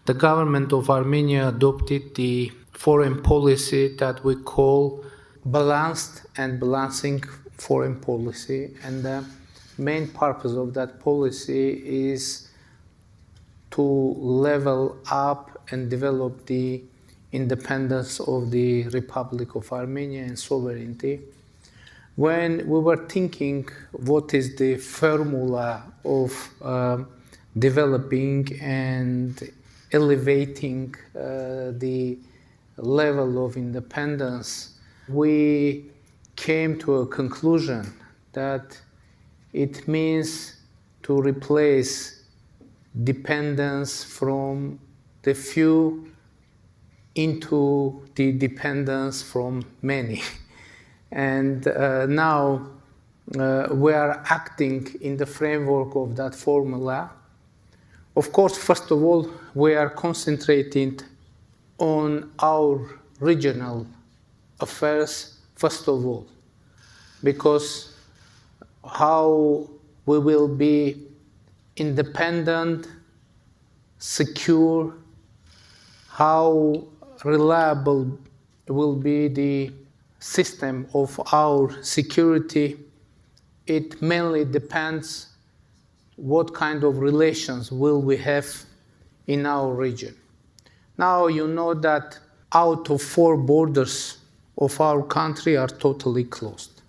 the government of Armenia adopted the foreign policy that we call balanced and balancing foreign policy. And the main purpose of that policy is to level up and develop the independence of the Republic of Armenia and sovereignty. When we were thinking what is the formula of developing and elevating the level of independence, we came to a conclusion that it means to replace dependence from the few into the dependence from many. And now we are acting in the framework of that formula. Of course, first of all, we are concentrating on our regional affairs, first of all, because how we will be independent, secure, how reliable will be the system of our security, it mainly depends what kind of relations will we have in our region. Now you know that out of 4 borders of our country are totally closed.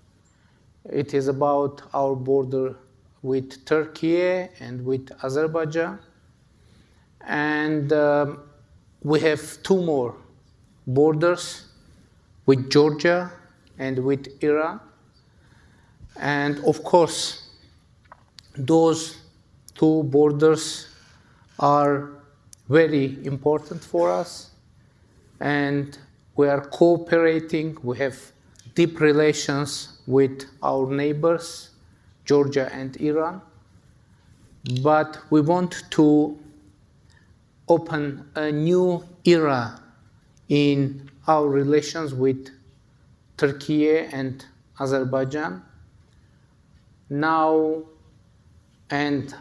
It is about our border with Turkey and with Azerbaijan, and we have 2 more borders with Georgia and with Iran. And of course, those 2 borders are very important for us, and we are cooperating. We have deep relations with our neighbors, Georgia and Iran, but we want to open a new era in our relations with Turkey and Azerbaijan. Now and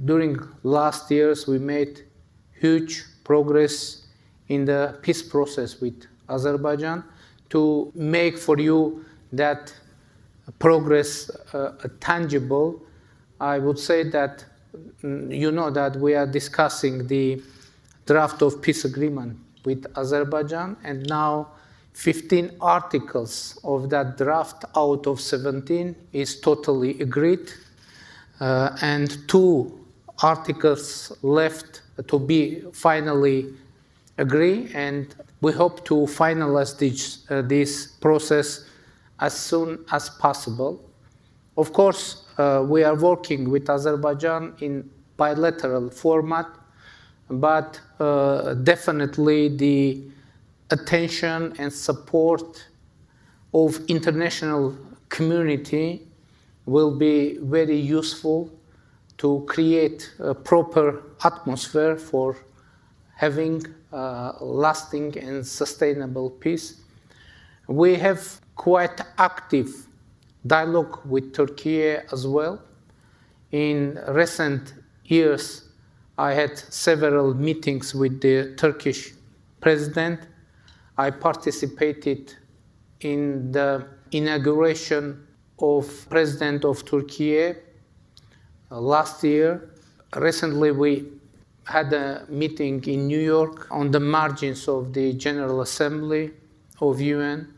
during last years, we made huge progress in the peace process with Azerbaijan. To make for you that progress tangible, I would say that you know that we are discussing the draft of peace agreement with Azerbaijan, and now 15 articles of that draft out of 17 is totally agreed, and 2 articles left to be finally agreed, and we hope to finalize this process as soon as possible. Of course, we are working with Azerbaijan in bilateral format, but definitely the attention and support of international community will be very useful to create a proper atmosphere for having lasting and sustainable peace. We have quite active dialogue with Turkey as well. In recent years, I had several meetings with the Turkish president. I participated in the inauguration of President of Turkey last year. Recently, we had a meeting in New York on the margins of the General Assembly of UN.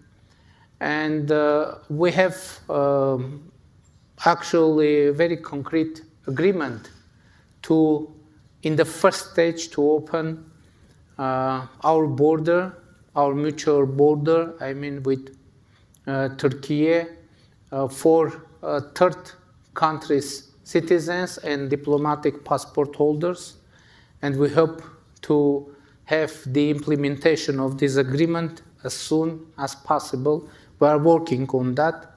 And we have actually a very concrete agreement to, in the first stage, to open our border, our mutual border, I mean with Turkey, for third countries' citizens and diplomatic passport holders. And we hope to have the implementation of this agreement as soon as possible. We are working on that.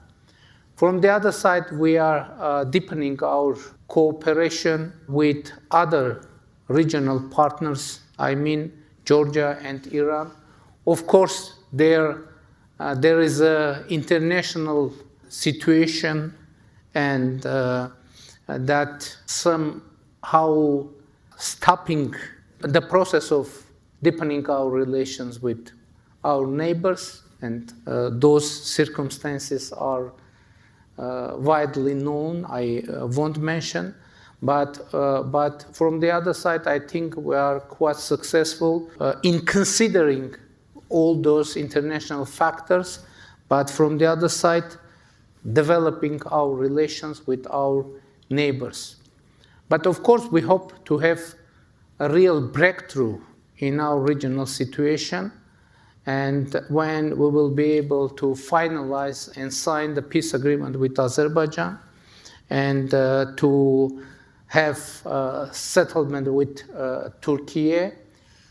From the other side, we are deepening our cooperation with other regional partners, I mean Georgia and Iran. Of course, there is an international situation, and that somehow stopping the process of deepening our relations with our neighbors, and those circumstances are widely known. I won't mention, but from the other side, I think we are quite successful in considering all those international factors, but from the other side, developing our relations with our neighbors. But of course, we hope to have a real breakthrough in our regional situation, and when we will be able to finalize and sign the peace agreement with Azerbaijan, and to have settlement with Turkey,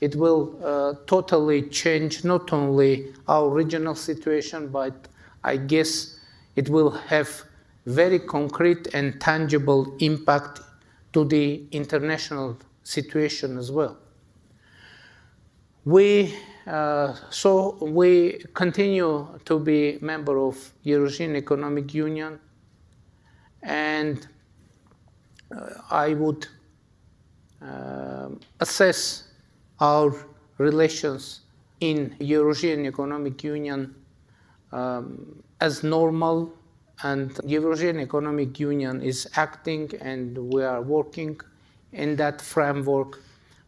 it will totally change not only our regional situation, but I guess it will have very concrete and tangible impact to the international situation as well. We continue to be member of European Economic Union, and I would assess our relations in European Economic Union as normal, and European Economic Union is acting, and we are working in that framework.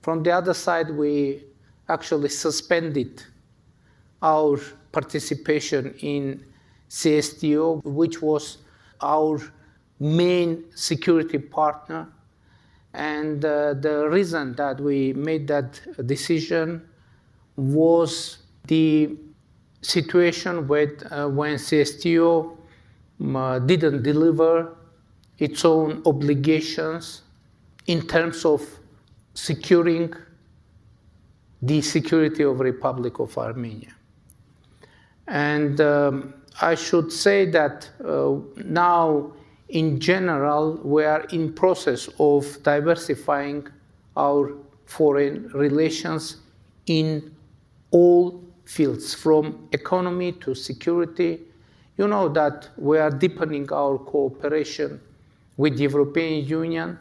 From the other side, we actually suspended our participation in CSTO, which was our main security partner. And the reason that we made that decision was the situation when CSTO didn't deliver its own obligations in terms of securing the security of Republic of Armenia. And I should say that now, in general, we are in process of diversifying our foreign relations in all fields, from economy to security. You know that we are deepening our cooperation with the European Union,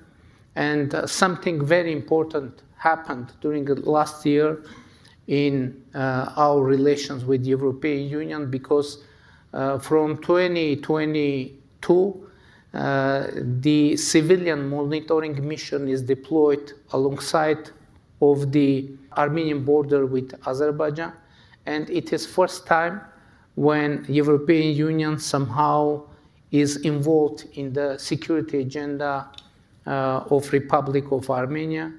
and something very important happened during the last year in our relations with the European Union, because from 2022, the civilian monitoring mission is deployed alongside of the Armenian border with Azerbaijan, and it is first time when European Union somehow is involved in the security agenda of Republic of Armenia.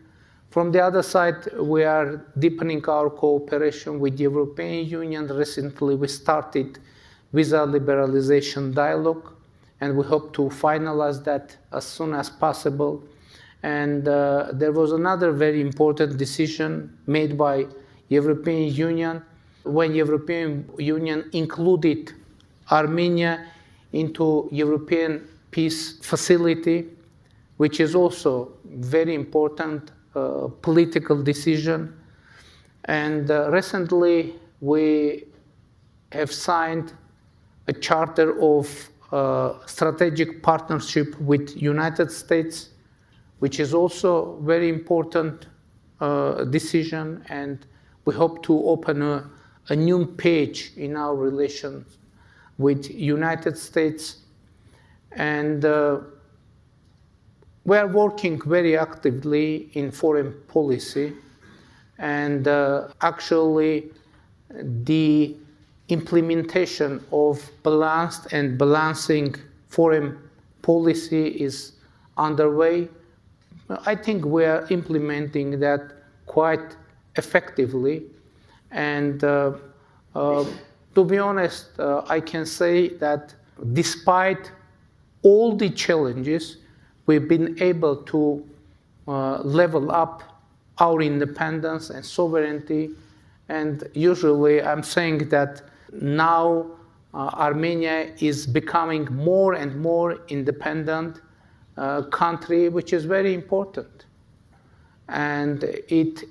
From the other side, we are deepening our cooperation with the European Union. Recently, we started visa liberalization dialogue, and we hope to finalize that as soon as possible. And there was another very important decision made by European Union when European Union included Armenia into European Peace Facility, which is also very important political decision. And recently we have signed a charter of strategic partnership with United States, which is also very important decision, and we hope to open a new page in our relations with United States. And we are working very actively in foreign policy, and actually the implementation of balanced and balancing foreign policy is underway. I think we are implementing that quite effectively, and to be honest, I can say that despite all the challenges, we've been able to level up our independence and sovereignty. And usually I'm saying that now Armenia is becoming more and more independent country, which is very important. And it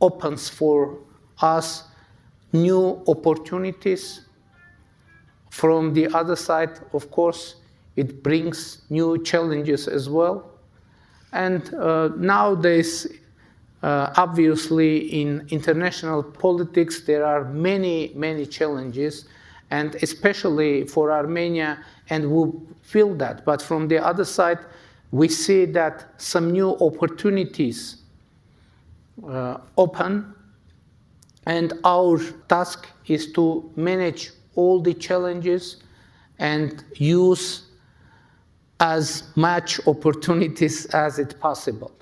opens for us new opportunities. From the other side, of course, it brings new challenges as well. And nowadays, obviously, in international politics, there are many, many challenges, and especially for Armenia, and we feel that. But from the other side, we see that some new opportunities open, and our task is to manage all the challenges and use as much opportunities as it's possible.